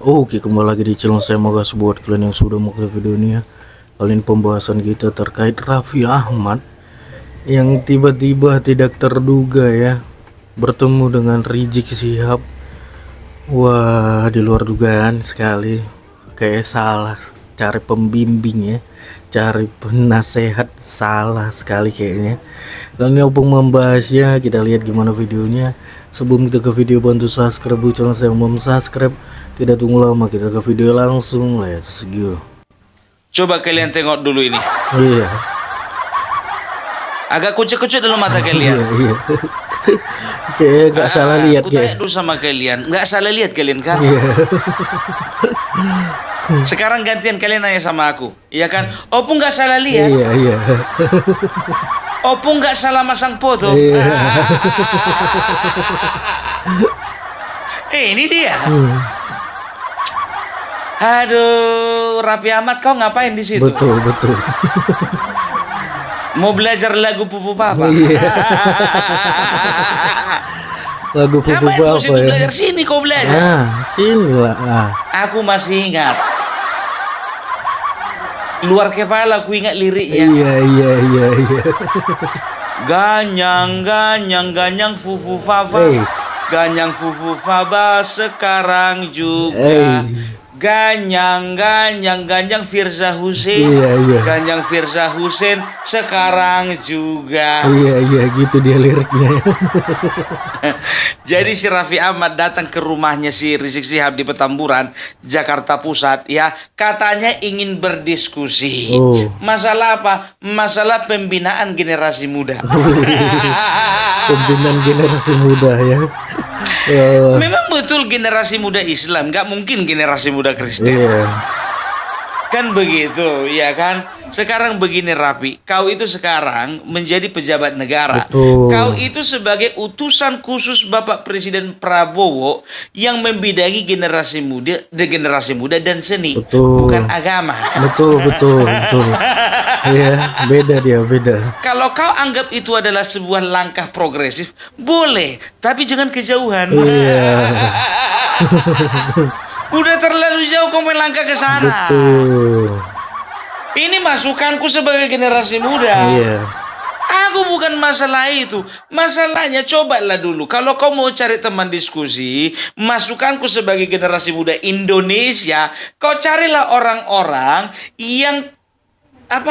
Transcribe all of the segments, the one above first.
Oke, kembali lagi di channel saya. Makasih buat kalian yang sudah mengklik video ini ya. Kali ini pembahasan kita terkait Raffi Ahmad yang tiba-tiba tidak terduga ya bertemu dengan Rizik Syihab. Wah, di luar dugaan sekali. Kayak salah cari pembimbing ya, cari penasehat, salah sekali kayaknya. Kali ini opung membahasnya, kita lihat gimana videonya. Sebelum kita ke video, bantu subscribe channel saya, belum subscribe. Tidak tunggu lama, kita ke video langsung. Let's go. Coba kalian tengok dulu ini. Iya. Agak kucek-kucek dalam mata kalian. Iya. Cek, gak salah lihat Aku tanya ya. dulu sama kalian, nggak salah lihat kalian kan? Iya. Sekarang gantian kalian nanya sama aku, iya kan? Opung nggak salah lihat, Iya. Opung nggak salah masang foto. Iya. Ini dia. Aduh, Raffi Ahmad, kau ngapain di situ? Betul. Mau belajar lagu Pupu Papa? Iya. Lagu Pupu Ngapain kau Papa situ ya. belajar? Sini kau belajar. Nah, sini lah. Aku masih ingat. Luar kepala aku ingat liriknya. Iya. Ganyang fufu fava. Hey. Ganyang fufu fava sekarang juga. Ganyang Firza Hussein. Iya. Ganyang Firza Hussein sekarang juga. Iya, gitu dia liriknya. Jadi si Raffi Ahmad datang ke rumahnya si Rizik Syihab di Petamburan, Jakarta Pusat ya. Katanya ingin berdiskusi. Oh. Masalah apa? Masalah pembinaan generasi muda. Pembinaan generasi muda ya. Memang betul generasi muda Islam, nggak mungkin generasi muda Kristen. Iya. Kan begitu, ya kan? Sekarang begini Raffi, kau itu sekarang menjadi pejabat negara. Betul. Kau itu sebagai utusan khusus Bapak Presiden Prabowo yang membidangi generasi muda dan seni, Betul. bukan agama. Betul. Iya, beda. Kalau kau anggap itu adalah sebuah langkah progresif, boleh, tapi jangan kejauhan. Iya. Udah terlalu jauh kau melangkah ke sana. Betul. Ini masukanku sebagai generasi muda. Iya. Aku bukan masalah itu. Masalahnya cobalah dulu. Kalau kau mau cari teman diskusi, masukanku sebagai generasi muda Indonesia, kau carilah orang-orang yang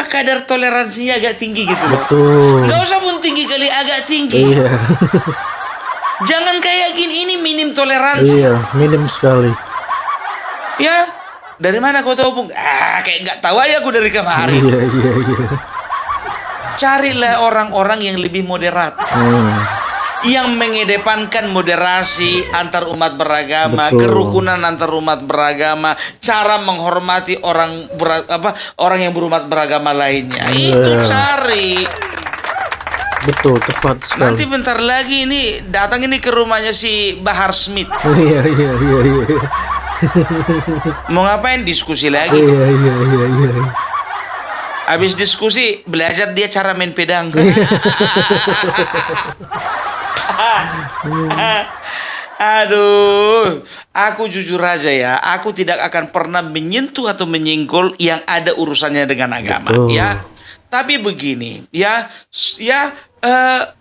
kadar toleransinya agak tinggi gitu loh. Betul. Gak usah pun tinggi kali, agak tinggi. Iya. Jangan kayak gini, ini minim toleransi. Iya, minim sekali. Ya, dari mana kau tahu Bung? Kayak nggak tahu aja aku dari kemarin. Iya. Carilah orang-orang yang lebih moderat. Yang mengedepankan moderasi antar umat beragama, Betul. kerukunan antar umat beragama, cara menghormati orang yang berumat beragama lainnya. Itu cari. Betul, tepat sekali. Nanti bentar lagi ini datang ini ke rumahnya si Bahar Smith. Iya. Mau ngapain? Diskusi lagi. Iya. Habis diskusi belajar dia cara main pedang. Aduh, aku jujur aja ya, aku tidak akan pernah menyentuh atau menyinggol yang ada urusannya dengan agama. Betul. Ya. Tapi begini,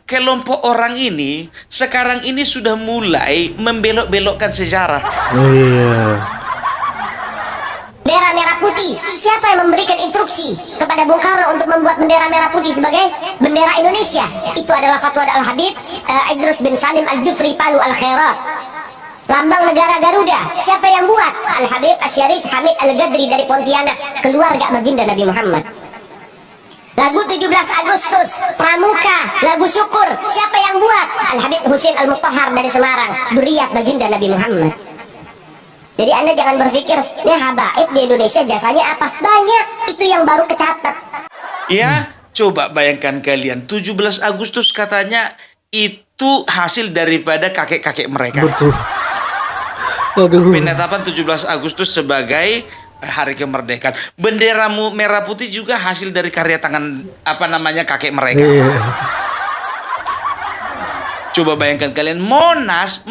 kelompok orang ini sekarang ini sudah mulai membelok-belokkan sejarah. Iya. Bendera merah putih. Siapa yang memberikan instruksi kepada Bung Karno untuk membuat bendera merah putih sebagai bendera Indonesia? Itu adalah fatwa Al-Habib Idrus bin Salim Al-Jufri Palu Al-Khairat. Lambang negara Garuda. Siapa yang buat? Al-Habib Asyarif Hamid Al-Gadri dari Pontianak, keluarga baginda Nabi Muhammad. Lagu 17 Agustus Pramuka, lagu syukur, siapa yang buat? Al-Habib Husin Al-Mutahhar dari Semarang, dzurriyyah baginda Nabi Muhammad. Jadi Anda jangan berpikir, nih habaib di Indonesia jasanya apa? Banyak, itu yang baru kecatat. Ya, coba bayangkan kalian, 17 Agustus katanya itu hasil daripada kakek-kakek mereka. Betul. Aduh. Penetapan 17 Agustus sebagai hari kemerdekaan. Bendera merah putih juga hasil dari karya tangan kakek mereka. Iya. Coba bayangkan kalian, Monas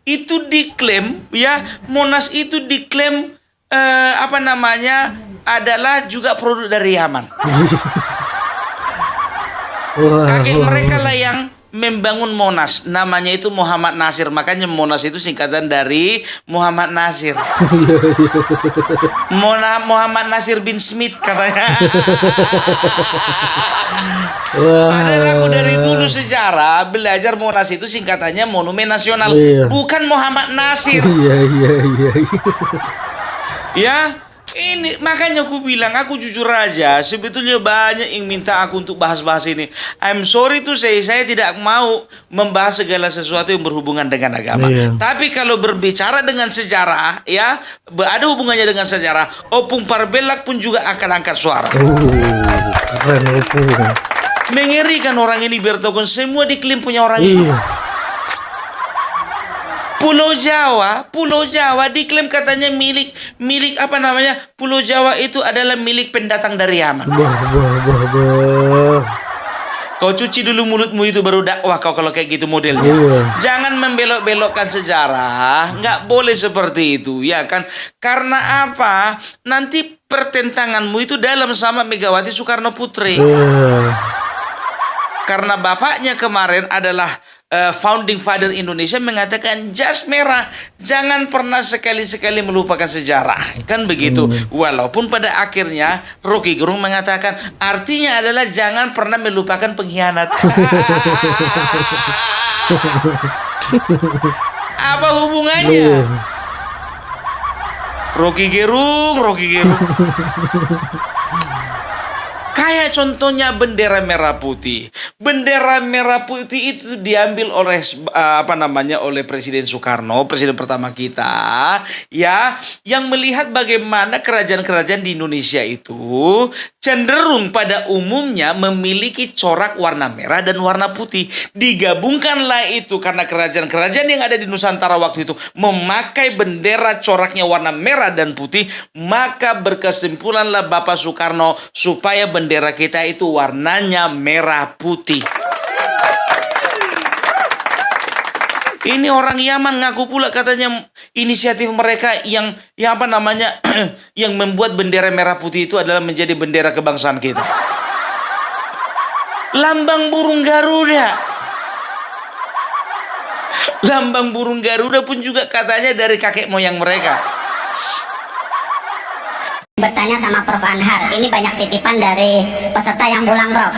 itu diklaim ya, Monas itu diklaim apa namanya adalah juga produk dari Yaman. Kakek mereka lah yang membangun Monas, namanya itu Muhammad Nasir, makanya Monas itu singkatan dari Muhammad Nasir. Muhammad Nasir bin Smith katanya. Padahal aku dari dulu sejarah belajar Monas itu singkatannya Monumen Nasional, bukan Muhammad Nasir. Ya, ini makanya aku bilang, aku jujur aja, sebetulnya banyak yang minta aku untuk bahas-bahas ini. I'm sorry to say, saya tidak mau membahas segala sesuatu yang berhubungan dengan agama. Tapi kalau berbicara dengan sejarah, ya, ada hubungannya dengan sejarah, Opung Parbelak pun juga akan angkat suara. Keren Opung. Mengerikan orang ini, Bertokon, semua diklaim punya orang ini. Pulau Jawa diklaim katanya milik apa namanya? Pulau Jawa itu adalah milik pendatang dari Yaman. Kau cuci dulu mulutmu itu baru dakwah kau kalau kayak gitu modelnya. Jangan membelok-belokkan sejarah, nggak boleh seperti itu, ya kan? Karena apa? Nanti pertentanganmu itu dalam sama Megawati Soekarno Putri. Karena bapaknya kemarin adalah founding father Indonesia, mengatakan jas merah, jangan pernah sekali-sekali melupakan sejarah, kan begitu. Walaupun pada akhirnya Rocky Gerung mengatakan artinya adalah jangan pernah melupakan pengkhianat. Apa hubungannya? Rocky Gerung. Kayak contohnya bendera merah putih. Bendera merah putih itu diambil oleh oleh Presiden Soekarno, presiden pertama kita, ya, yang melihat bagaimana kerajaan-kerajaan di Indonesia itu cenderung pada umumnya memiliki corak warna merah dan warna putih. Digabungkanlah itu karena kerajaan-kerajaan yang ada di Nusantara waktu itu memakai bendera coraknya warna merah dan putih, maka berkesimpulanlah Bapak Soekarno supaya bendera kita itu warnanya merah putih. Ini orang Yaman ngaku pula katanya inisiatif mereka yang apa namanya yang membuat bendera merah putih itu adalah menjadi bendera kebangsaan kita. Lambang burung Garuda. Lambang burung Garuda pun juga katanya dari kakek moyang mereka. Bertanya sama Prof Anhar, ini banyak titipan dari peserta yang pulang, Prof,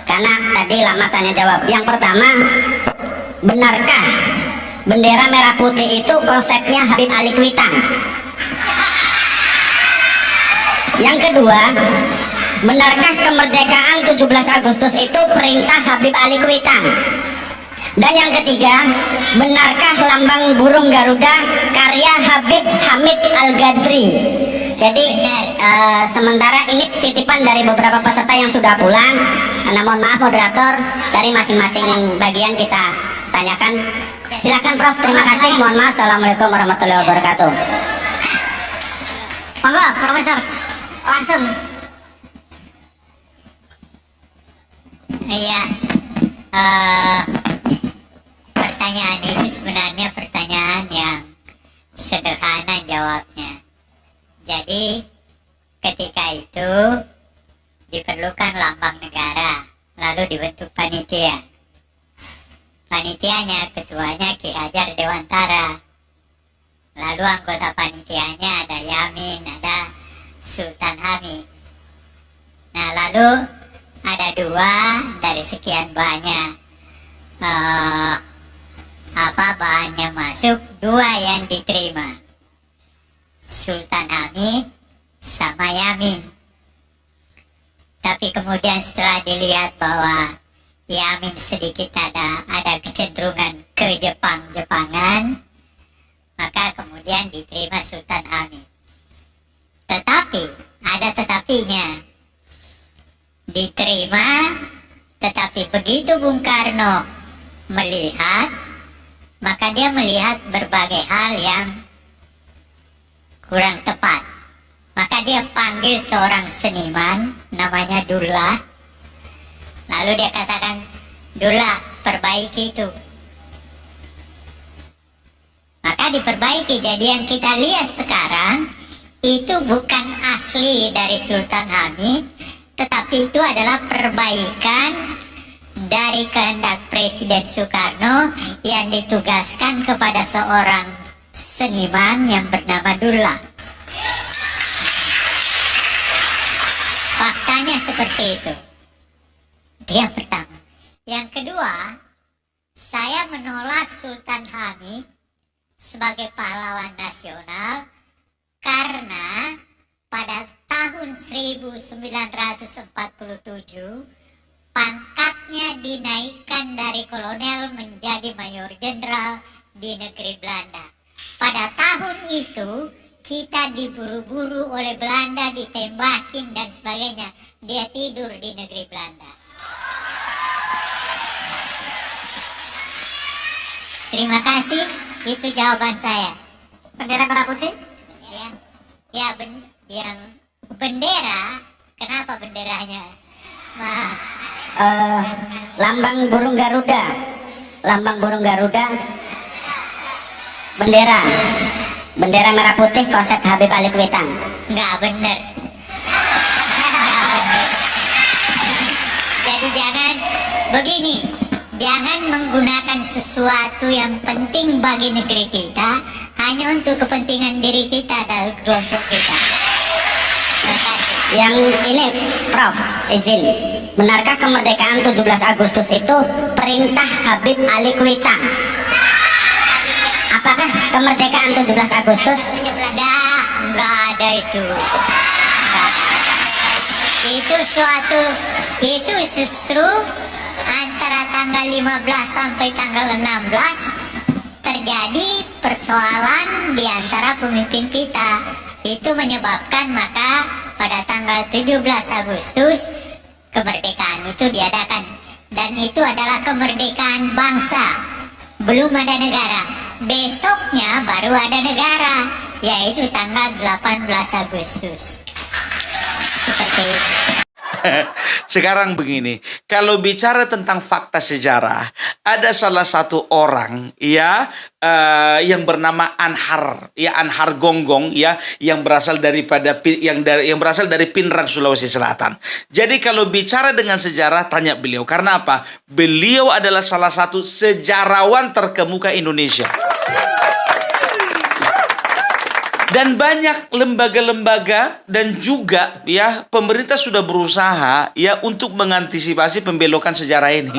karena tadi lama tanya jawab. Yang pertama, benarkah bendera merah putih itu konsepnya Habib Ali Kuitang? Yang kedua, benarkah kemerdekaan 17 Agustus itu perintah Habib Ali Kuitang? Dan yang ketiga, benarkah lambang burung Garuda karya Habib Hamid Al-Gadri? Jadi sementara ini titipan dari beberapa peserta yang sudah pulang. Mohon maaf moderator, dari masing-masing bagian kita tanyakan. Silakan Prof, terima kasih. Mohon maaf. Assalamualaikum warahmatullahi wabarakatuh. Monggo Profesor, langsung. Iya, pertanyaan itu sebenarnya pertanyaan yang sederhana jawabnya. Jadi ketika itu diperlukan lambang negara, lalu dibentuk panitia. Panitianya, ketuanya Ki Hajar Dewantara. Lalu anggota panitianya ada Yamin, ada Sultan Hamid. Nah, lalu ada dua dari sekian banyak bahan yang masuk, dua yang diterima. Sultan Hamid sama Yamin. Tapi kemudian setelah dilihat bahwa Yamin sedikit ada kecenderungan ke Jepangan, maka kemudian diterima Sultan Hamid. Tetapi ada tetapinya. Diterima, tetapi begitu Bung Karno melihat, maka dia melihat berbagai hal yang kurang tepat. Maka dia panggil seorang seniman namanya Dullah. Lalu dia katakan, Dullah, perbaiki itu. segera diperbaiki. Jadi yang kita lihat sekarang itu bukan asli dari Sultan Hamid, tetapi itu adalah perbaikan dari kehendak Presiden Soekarno yang ditugaskan kepada seorang seniman yang bernama Dullah. Faktanya seperti itu. Itu yang pertama. Yang kedua, saya menolak Sultan Hamid sebagai pahlawan nasional karena pada tahun 1947 pangkatnya dinaikkan dari kolonel menjadi mayor jenderal di negeri Belanda. Pada tahun itu kita diburu-buru oleh Belanda, ditembakin dan sebagainya. Dia tidur di negeri Belanda. Terima kasih, itu jawaban saya. Bendera merah putih? Yang bendera, kenapa benderanya? Wah, Lambang burung Garuda. Lambang burung Garuda. Bendera. Bendera merah putih konsep Habib Alikuitang. nggak bener. Nggak bener. Jadi jangan menggunakan sesuatu yang penting bagi negeri kita hanya untuk kepentingan diri kita dan kelompok kita. Terima kasih. Yang ini, Prof, izin. Benarkah kemerdekaan 17 Agustus itu perintah Habib Alikuitang? Apakah kemerdekaan 17 Agustus? Nggak ada itu. Itu justru antara tanggal 15 sampai tanggal 16 terjadi persoalan di antara pemimpin kita. Itu menyebabkan maka pada tanggal 17 Agustus kemerdekaan itu diadakan. Dan itu adalah kemerdekaan bangsa. Belum ada negara. Besoknya baru ada negara, yaitu tanggal 18 Agustus. Seperti itu. Sekarang begini, kalau bicara tentang fakta sejarah, ada salah satu orang ya yang bernama Anhar Gonggong ya, yang berasal dari Pinrang, Sulawesi Selatan. Jadi kalau bicara dengan sejarah, tanya beliau. Karena apa? Beliau adalah salah satu sejarawan terkemuka Indonesia. Dan banyak lembaga-lembaga dan juga ya pemerintah sudah berusaha ya untuk mengantisipasi pembelokan sejarah ini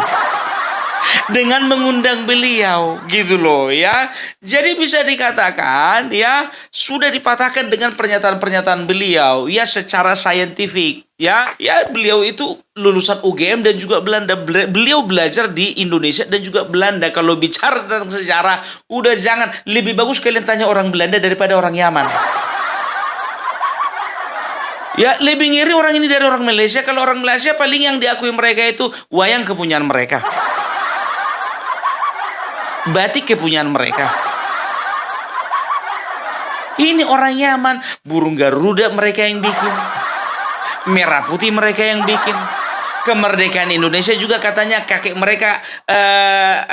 dengan mengundang beliau gitu loh ya. Jadi bisa dikatakan ya sudah dipatahkan dengan pernyataan-pernyataan beliau ya secara saintifik ya. Ya beliau itu lulusan UGM dan juga Belanda. Beliau belajar di Indonesia dan juga Belanda. Kalau bicara tentang sejarah, udah jangan, lebih bagus kalian tanya orang Belanda daripada orang Yaman. Ya lebih ngiri orang ini dari orang Malaysia. Kalau orang Malaysia paling yang diakui mereka itu wayang kepunyaan mereka, batik kepunyaan mereka. Ini orang Yaman, burung Garuda mereka yang bikin, merah putih mereka yang bikin. Kemerdekaan Indonesia juga katanya kakek mereka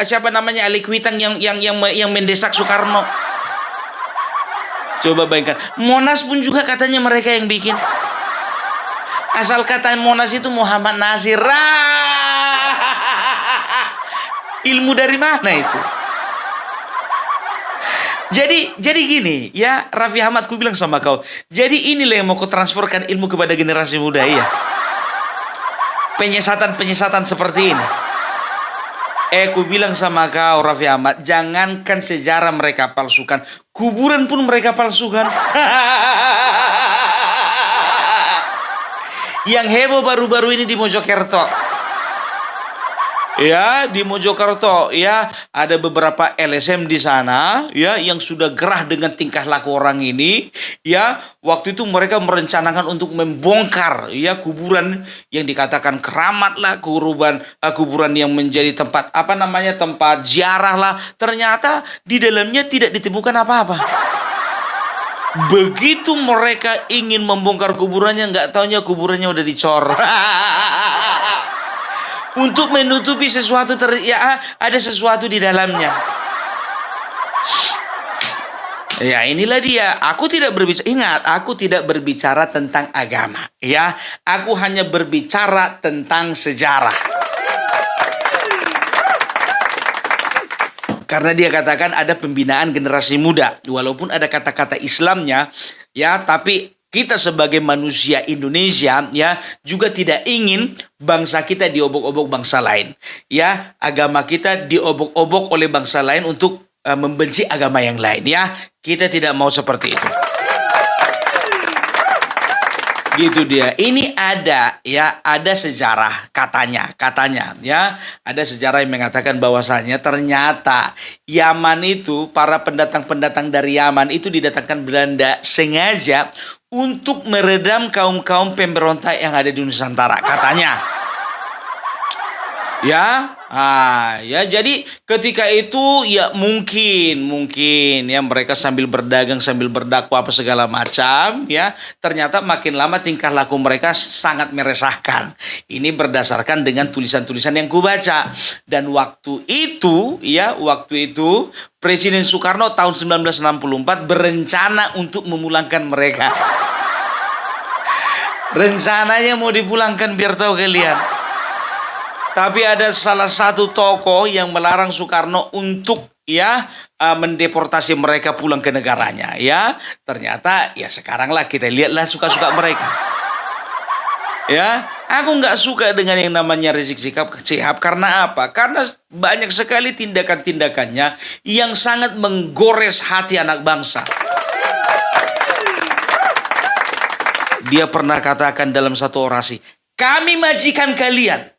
siapa namanya Alikuitang yang mendesak Soekarno. Coba bayangkan, Monas pun juga katanya mereka yang bikin. Asal kata Monas itu Muhammad Nasir. Ilmu dari mana itu? Jadi gini ya, Raffi Ahmad, ku bilang sama kau. Jadi inilah yang mau ku transferkan ilmu kepada generasi muda ya. Penyesatan seperti ini. Ku bilang sama kau Raffi Ahmad, jangankan sejarah mereka palsukan, kuburan pun mereka palsukan. Yang heboh baru-baru ini di Mojokerto. Ya, di Mojokerto ya ada beberapa LSM di sana ya yang sudah gerah dengan tingkah laku orang ini ya. Waktu itu mereka merencanakan untuk membongkar ya kuburan yang dikatakan keramat lah, kuburan yang menjadi tempat tempat ziarah lah. Ternyata di dalamnya tidak ditemukan apa-apa. Begitu mereka ingin membongkar kuburannya, nggak taunya kuburannya udah dicor. Untuk menutupi sesuatu ada sesuatu di dalamnya. Ya, inilah dia. Aku tidak berbicara, ingat, aku tidak berbicara tentang agama. Ya, aku hanya berbicara tentang sejarah. Karena dia katakan ada pembinaan generasi muda. Walaupun ada kata-kata Islamnya, ya, tapi kita sebagai manusia Indonesia, ya, juga tidak ingin bangsa kita diobok-obok bangsa lain. Ya, agama kita diobok-obok oleh bangsa lain untuk membenci agama yang lain, ya. Kita tidak mau seperti itu. Gitu dia. Ini ada, ya, ada sejarah katanya, ya, ada sejarah yang mengatakan bahwasanya ternyata Yaman itu, para pendatang-pendatang dari Yaman itu didatangkan Belanda sengaja untuk meredam kaum-kaum pemberontak yang ada di Nusantara, katanya. Ya, ya, jadi ketika itu ya mungkin ya mereka sambil berdagang, sambil berdakwah apa segala macam, ya, ternyata makin lama tingkah laku mereka sangat meresahkan. Ini berdasarkan dengan tulisan-tulisan yang kubaca. Dan waktu itu Presiden Soekarno tahun 1964 berencana untuk memulangkan mereka. Rencananya mau dipulangkan, biar tahu kalian. Tapi ada salah satu tokoh yang melarang Soekarno untuk mendeportasi mereka pulang ke negaranya, ya. Ternyata ya sekaranglah kita lihatlah suka-suka mereka. Ya, aku nggak suka dengan yang namanya Rizik Syihab karena apa? Karena banyak sekali tindakan-tindakannya yang sangat menggores hati anak bangsa. Dia pernah katakan dalam satu orasi, "Kami majikan kalian."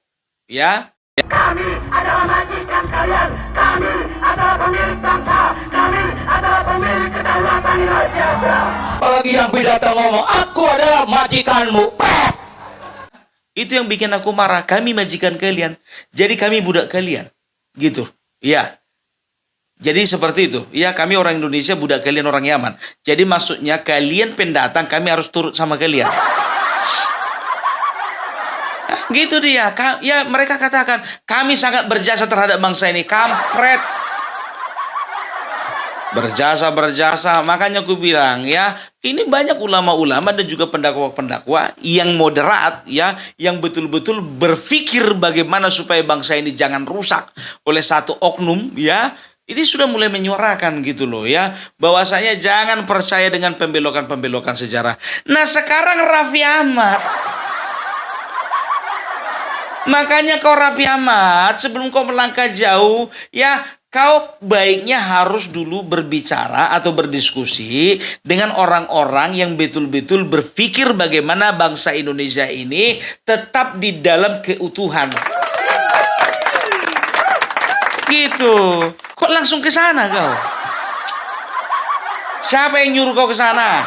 Ya, kami adalah majikan kalian, kami adalah pemilik bangsa, kami adalah pemilik kedaulatan Indonesia. Apalagi yang pidato ngomong, aku adalah majikanmu. itu yang bikin aku marah. Kami majikan kalian, jadi kami budak kalian, gitu. Ya, jadi seperti itu. Ya, kami orang Indonesia, budak kalian orang Yaman. Jadi maksudnya kalian pendatang, kami harus turut sama kalian. Gitu dia. Ya, mereka katakan kami sangat berjasa terhadap bangsa ini. Kampret. Berjasa. Makanya aku bilang, ya, ini banyak ulama-ulama dan juga pendakwa-pendakwa yang moderat, ya, yang betul-betul berpikir bagaimana supaya bangsa ini jangan rusak oleh satu oknum, ya. Ini sudah mulai menyuarakan gitu loh, ya, bahwasanya jangan percaya dengan pembelokan-pembelokan sejarah. Nah, sekarang Raffi Ahmad, makanya kau Raffi Ahmad, sebelum kau melangkah jauh, ya, kau baiknya harus dulu berbicara atau berdiskusi dengan orang-orang yang betul-betul berpikir bagaimana bangsa Indonesia ini tetap di dalam keutuhan. Gitu. Kok langsung ke sana kau? Siapa yang nyuruh kau ke sana?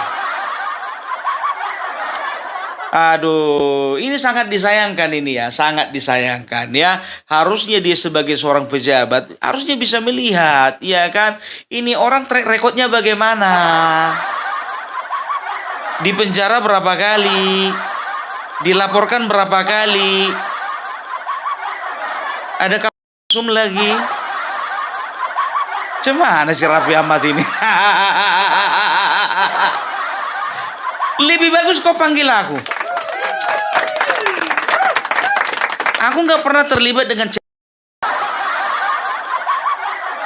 Aduh, ini sangat disayangkan ini, ya, sangat disayangkan, ya. Harusnya dia sebagai seorang pejabat harusnya bisa melihat, ya kan? Ini orang track recordnya bagaimana? Di penjara berapa kali? Dilaporkan berapa kali? Ada kasus lagi? Cemana si Raffi Ahmad ini? Lebih bagus kau panggil aku. Aku nggak pernah terlibat dengan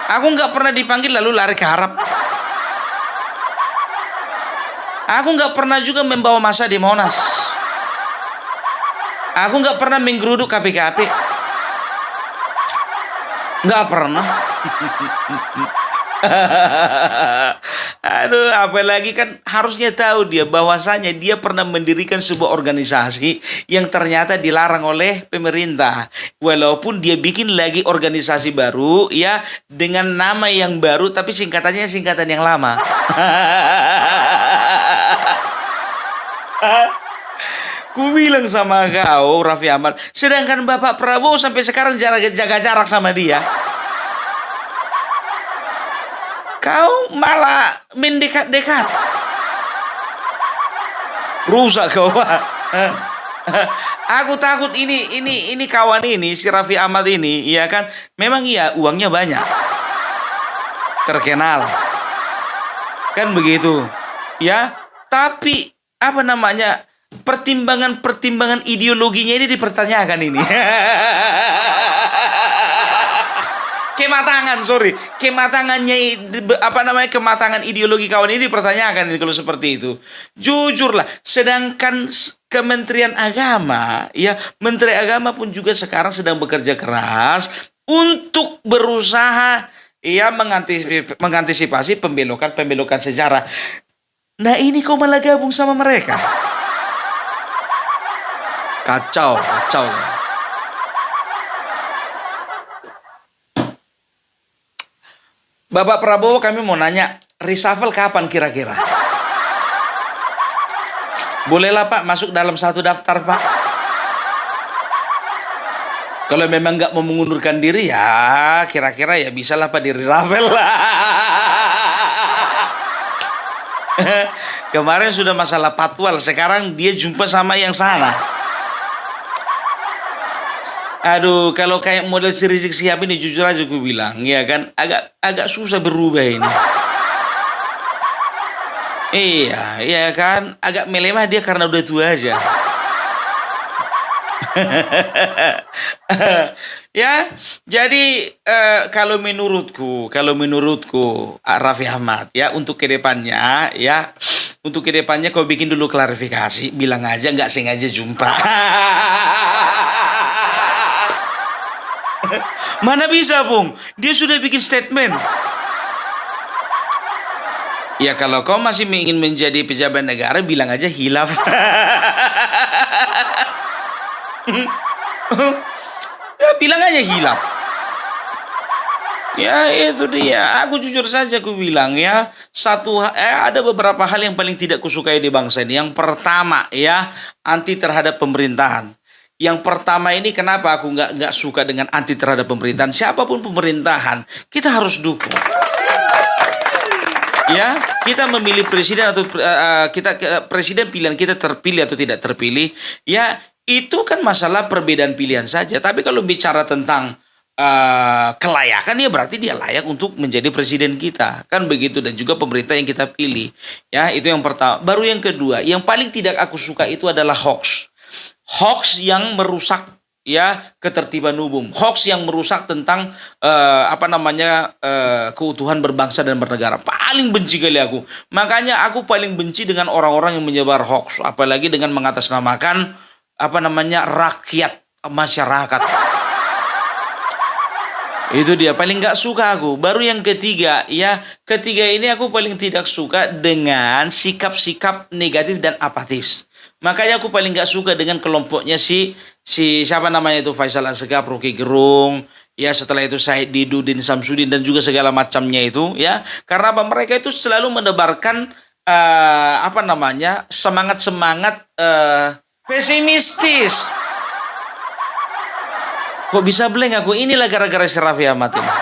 aku nggak pernah dipanggil lalu lari ke Arab. Aku nggak pernah juga membawa massa di Monas. Aku nggak pernah menggeruduk KPKP. Nggak pernah. Aduh, apalagi kan harusnya tahu dia bahwasanya dia pernah mendirikan sebuah organisasi yang ternyata dilarang oleh pemerintah. Walaupun dia bikin lagi organisasi baru, ya, dengan nama yang baru tapi singkatannya singkatan yang lama. Ku bilang sama kau Raffi Ahmad, sedangkan Bapak Prabowo sampai sekarang jaga jarak sama dia. Kau malah mendekat-dekat. Rusak kau. Aku takut ini kawan ini, si Raffi Ahmad ini, iya kan? Memang iya uangnya banyak. Terkenal. Kan begitu. Ya, tapi apa namanya? Pertimbangan-pertimbangan ideologinya ini dipertanyakan ini. Kematangan ideologi kawan ini dipertanyakan ini kalau seperti itu. Jujurlah, sedangkan Kementerian Agama, ya, Menteri Agama pun juga sekarang sedang bekerja keras untuk berusaha ya mengantisipasi pembelokan sejarah. Nah, ini kau malah gabung sama mereka. Kacau. Bapak Prabowo, kami mau nanya, reshuffle kapan kira-kira? Bolehlah Pak masuk dalam satu daftar Pak. Kalau memang nggak mau mengundurkan diri ya kira-kira ya bisalah Pak di reshuffle lah. Kemarin sudah masalah patwal, sekarang dia jumpa sama yang sana. Aduh, kalau kayak model si Rizik Syihab ini jujur aja gue bilang, ya kan, agak susah berubah ini. Iya kan, agak melemah dia karena udah tua aja. Ya, jadi kalau menurutku Raffi Ahmad ya untuk kedepannya kau bikin dulu klarifikasi, bilang aja nggak sengaja jumpa. Mana bisa, Bung? Dia sudah bikin statement. Ya kalau kau masih ingin menjadi pejabat negara, bilang aja hilaf. Ya bilang aja hilaf. Ya itu dia. Aku jujur saja aku bilang ya, ada beberapa hal yang paling tidak kusukai di bangsa ini. Yang pertama ya, anti terhadap pemerintahan. Yang pertama ini kenapa aku nggak suka dengan anti terhadap pemerintahan. Siapapun pemerintahan, kita harus dukung. Ya, kita memilih presiden atau presiden pilihan kita terpilih atau tidak terpilih. Ya, itu kan masalah perbedaan pilihan saja. Tapi kalau bicara tentang kelayakan, ya berarti dia layak untuk menjadi presiden kita. Kan begitu, dan juga pemerintah yang kita pilih. Ya, itu yang pertama. Baru yang kedua, yang paling tidak aku suka itu adalah hoax. Hoax yang merusak ya ketertiban umum, hoax yang merusak tentang keutuhan berbangsa dan bernegara. Paling benci kali aku. Makanya aku paling benci dengan orang-orang yang menyebar hoax, apalagi dengan mengatasnamakan rakyat, masyarakat. Itu dia paling nggak suka aku. Baru yang ketiga ini aku paling tidak suka dengan sikap-sikap negatif dan apatis. Makanya aku paling gak suka dengan kelompoknya si siapa namanya itu, Faisal Asegaf, Rocky Gerung, ya setelah itu Said Didu, Din Samsudin dan juga segala macamnya itu ya. Karena apa? Mereka itu selalu menebarkan semangat pesimistis. Kok bisa blank aku? Inilah gara-gara si Raffi Ahmad ini.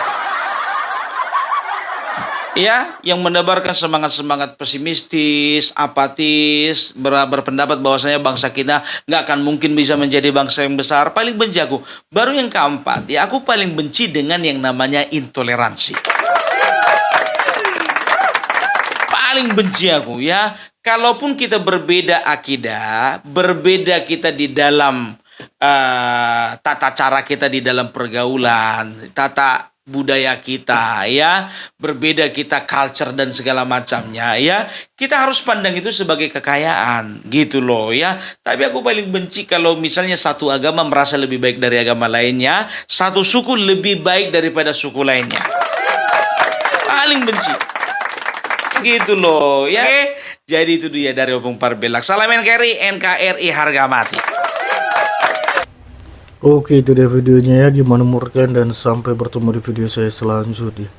Ya, yang menebarkan semangat-semangat pesimistis, apatis, berpendapat bahwasanya bangsa kita nggak akan mungkin bisa menjadi bangsa yang besar. Paling benci aku. Baru yang keempat, ya aku paling benci dengan yang namanya intoleransi. Paling benci aku ya. Kalaupun kita berbeda akidah, berbeda kita di dalam tata cara kita di dalam pergaulan, tata budaya kita ya, berbeda kita culture dan segala macamnya ya, kita harus pandang itu sebagai kekayaan gitu loh ya. Tapi aku paling benci kalau misalnya satu agama merasa lebih baik dari agama lainnya, satu suku lebih baik daripada suku lainnya. Paling benci gitu loh ya. Jadi itu dia dari Opung Parbelak. Salam NKRI harga mati. Oke, itu dia videonya ya, gimana menurut kalian, dan sampai bertemu di video saya selanjutnya.